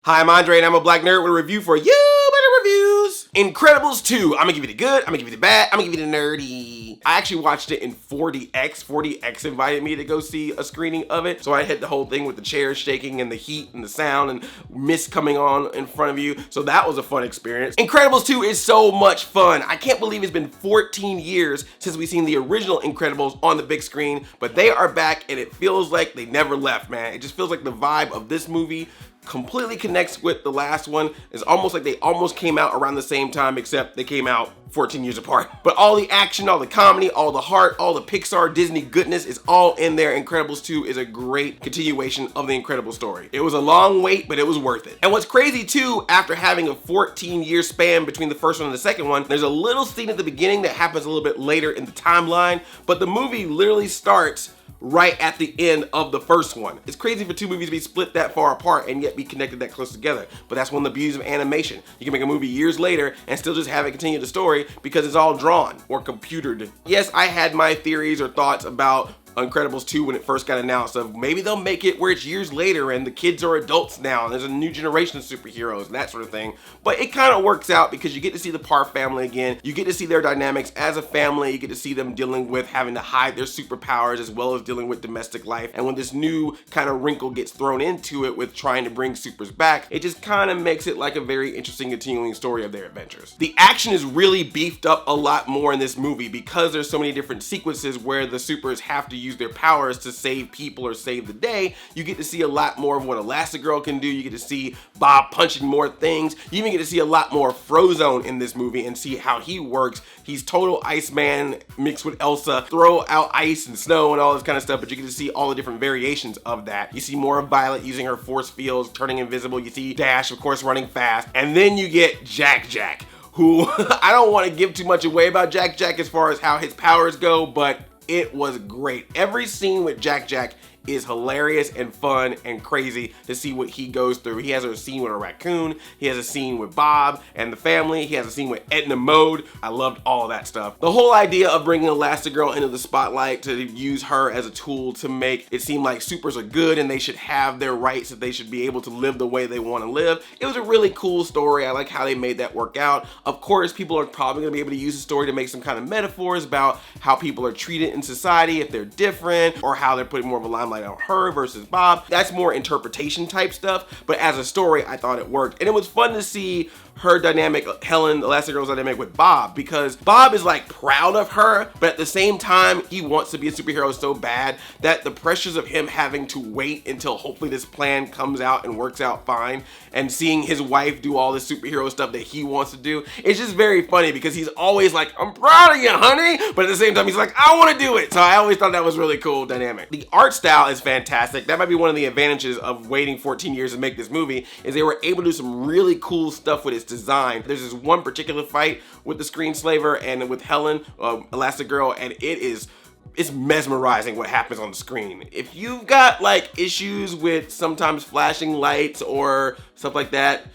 Hi, I'm Andre and I'm a black nerd with a review for you better reviews. Incredibles 2. I'm gonna give you the good, I'm gonna give you the bad, I'm gonna give you the nerdy. I actually watched it in 4DX. 4DX invited me to go see a screening of it. So I had the whole thing with the chairs shaking and the heat and the sound and mist coming on in front of you. So that was a fun experience. Incredibles 2 is so much fun. I can't believe it's been 14 years since we've seen the original Incredibles on the big screen, but they are back and it feels like they never left, man. It just feels like the vibe of this movie completely connects with the last one. It's almost like they almost came out around the same time, except they came out 14 years apart. But all the action, all the comedy, all the heart, all the Pixar Disney goodness is all in there. Incredibles 2 is a great continuation of the Incredible story. It was a long wait, but it was worth it. And what's crazy too, after having a 14-year span between the first one and the second one, there's a little scene at the beginning that happens a little bit later in the timeline, but the movie literally starts right at the end of the first one. It's crazy for two movies to be split that far apart and yet be connected that close together. But that's one of the beauties of animation. You can make a movie years later and still just have it continue the story because it's all drawn or computered. Yes, I had my theories or thoughts about Incredibles 2 when it first got announced of maybe they'll make it where it's years later and the kids are adults now and there's a new generation of superheroes and that sort of thing. But it kind of works out because you get to see the Parr family again. You get to see their dynamics as a family. You get to see them dealing with having to hide their superpowers as well as dealing with domestic life. And when this new kind of wrinkle gets thrown into it with trying to bring supers back, it just kind of makes it like a very interesting continuing story of their adventures. The action is really beefed up a lot more in this movie because there's so many different sequences where the supers have to use their powers to save people or save the day. You get to see a lot more of what Elastigirl can do. You get to see Bob punching more things. You even get to see a lot more Frozone in this movie and see how he works. He's total Iceman mixed with Elsa, throw out ice and snow and all this kind of stuff, but you get to see all the different variations of that. You see more of Violet using her force fields, turning invisible. You see Dash, of course, running fast. And then you get Jack, who I don't want to give too much away about Jack as far as how his powers go, but it was great. Every scene with Jack is hilarious and fun and crazy to see what he goes through. He has a scene with a raccoon. He has a scene with Bob and the family. He has a scene with Edna Mode. I loved all of that stuff. The whole idea of bringing Elastigirl into the spotlight to use her as a tool to make it seem like supers are good and they should have their rights, that they should be able to live the way they want to live. It was a really cool story. I like how they made that work out. Of course, people are probably going to be able to use the story to make some kind of metaphors about how people are treated in society if they're different, or how they're putting more of a limelight on her versus Bob. That's more interpretation type stuff, but as a story, I thought it worked. And it was fun to see her dynamic, Elastigirl's dynamic with Bob, because Bob is like proud of her, but at the same time, he wants to be a superhero so bad that the pressures of him having to wait until hopefully this plan comes out and works out fine, and seeing his wife do all this superhero stuff that he wants to do, it's just very funny because he's always like, I'm proud of you, honey, but at the same time, he's like, I want to do it. So I always thought that was really cool dynamic. The art style is fantastic. That might be one of the advantages of waiting 14 years to make this movie, is they were able to do some really cool stuff with its design. There's this one particular fight with the Screenslaver and with Helen, Elastigirl, and it's mesmerizing what happens on the screen. If you've got like issues with sometimes flashing lights or stuff like that,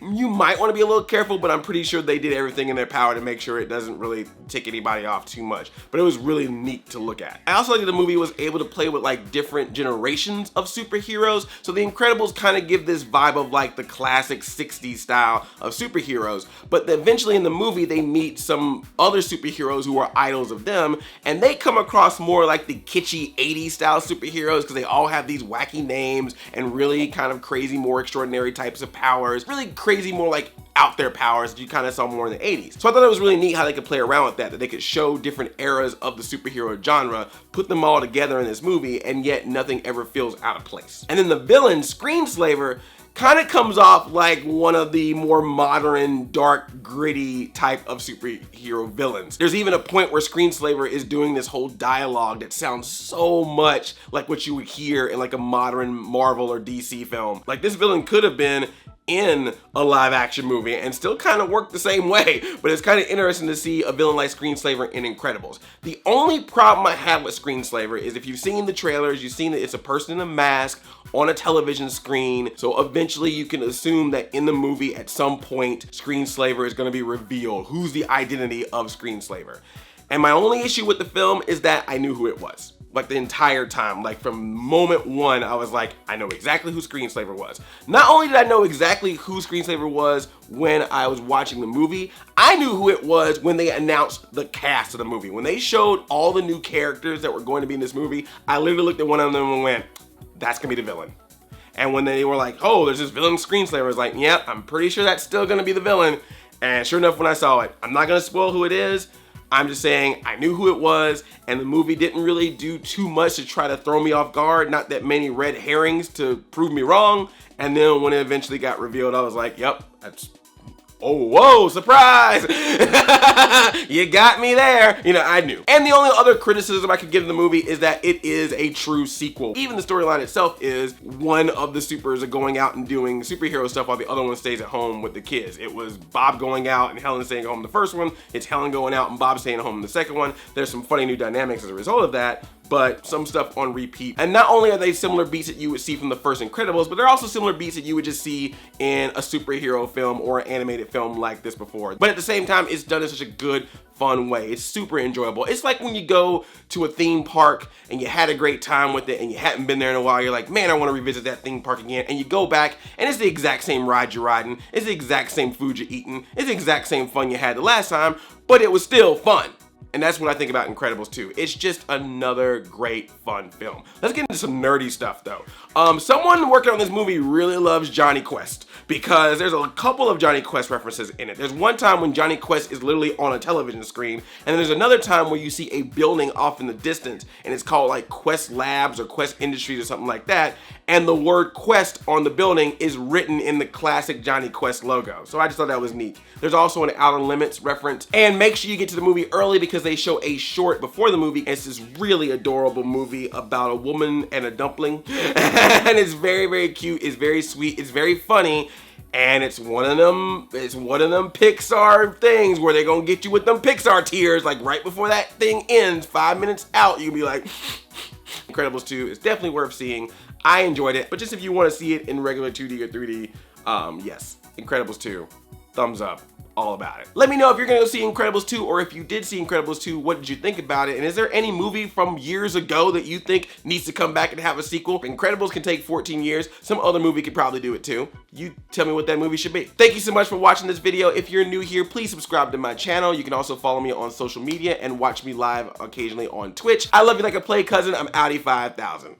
you might want to be a little careful, but I'm pretty sure they did everything in their power to make sure it doesn't really tick anybody off too much. But it was really neat to look at. I also like that the movie was able to play with like different generations of superheroes. So the Incredibles kind of give this vibe of like the classic 60s style of superheroes. But eventually in the movie, they meet some other superheroes who are idols of them. And they come across more like the kitschy 80s style superheroes because they all have these wacky names and really kind of crazy, more extraordinary types of powers. Really crazy, more like out there powers that you kind of saw more in the 80s. So I thought it was really neat how they could play around with that they could show different eras of the superhero genre, put them all together in this movie, and yet nothing ever feels out of place. And then the villain, Screenslaver, kind of comes off like one of the more modern, dark, gritty type of superhero villains. There's even a point where Screenslaver is doing this whole dialogue that sounds so much like what you would hear in like a modern Marvel or DC film. Like this villain could have been in a live action movie and still kind of work the same way, but it's kind of interesting to see a villain like Screenslaver in Incredibles. The only problem I have with Screenslaver is if you've seen the trailers, you've seen that it's a person in a mask on a television screen, so eventually you can assume that in the movie at some point Screenslaver is going to be revealed, who's the identity of Screenslaver. And my only issue with the film is that I knew who it was. like the entire time. Like from moment one, I was like, I know exactly who Screenslaver was. Not only did I know exactly who Screenslaver was when I was watching the movie, I knew who it was when they announced the cast of the movie. When they showed all the new characters that were going to be in this movie, I literally looked at one of them and went, that's gonna be the villain. And when they were like, oh, there's this villain Screenslaver, I was like, yep, I'm pretty sure that's still gonna be the villain. And sure enough, when I saw it, I'm not gonna spoil who it is. I'm just saying I knew who it was, and the movie didn't really do too much to try to throw me off guard. Not that many red herrings to prove me wrong. And then when it eventually got revealed, I was like, yep, that's, oh, whoa, surprise! You got me there. You know, I knew. And the only other criticism I could give the movie is that it is a true sequel. Even the storyline itself is one of the supers are going out and doing superhero stuff while the other one stays at home with the kids. It was Bob going out and Helen staying home in the first one. It's Helen going out and Bob staying home in the second one. There's some funny new dynamics as a result of that, but some stuff on repeat. And not only are they similar beats that you would see from the first Incredibles, but they're also similar beats that you would just see in a superhero film or an animated film like this before. But at the same time, it's done in such a good, fun way. It's super enjoyable. It's like when you go to a theme park and you had a great time with it and you hadn't been there in a while, you're like, man, I want to revisit that theme park again. And you go back and it's the exact same ride you're riding, it's the exact same food you're eating, it's the exact same fun you had the last time, but it was still fun. And that's what I think about Incredibles 2. It's just another great, fun film. Let's get into some nerdy stuff, though. Someone working on this movie really loves Johnny Quest because there's a couple of Johnny Quest references in it. There's one time when Johnny Quest is literally on a television screen, and then there's another time where you see a building off in the distance, and it's called like Quest Labs or Quest Industries or something like that, and the word Quest on the building is written in the classic Johnny Quest logo. So I just thought that was neat. There's also an Outer Limits reference, and make sure you get to the movie early because they show a short before the movie. It's this really adorable movie about a woman and a dumpling, and it's very, very cute. It's very sweet. It's very funny, and it's one of them Pixar things where they're gonna get you with them Pixar tears. Like right before that thing ends, 5 minutes out, you can be like, Incredibles 2 is definitely worth seeing. I enjoyed it, but just if you want to see it in regular 2D or 3D, yes, Incredibles 2, thumbs up. All about it. Let me know if you're gonna go see Incredibles 2, or if you did see Incredibles 2, what did you think about it? And is there any movie from years ago that you think needs to come back and have a sequel? Incredibles can take 14 years. Some other movie could probably do it too. You tell me what that movie should be. Thank you so much for watching this video. If you're new here, please subscribe to my channel. You can also follow me on social media and watch me live occasionally on Twitch. I love you like a play cousin. I'm Audi 5000.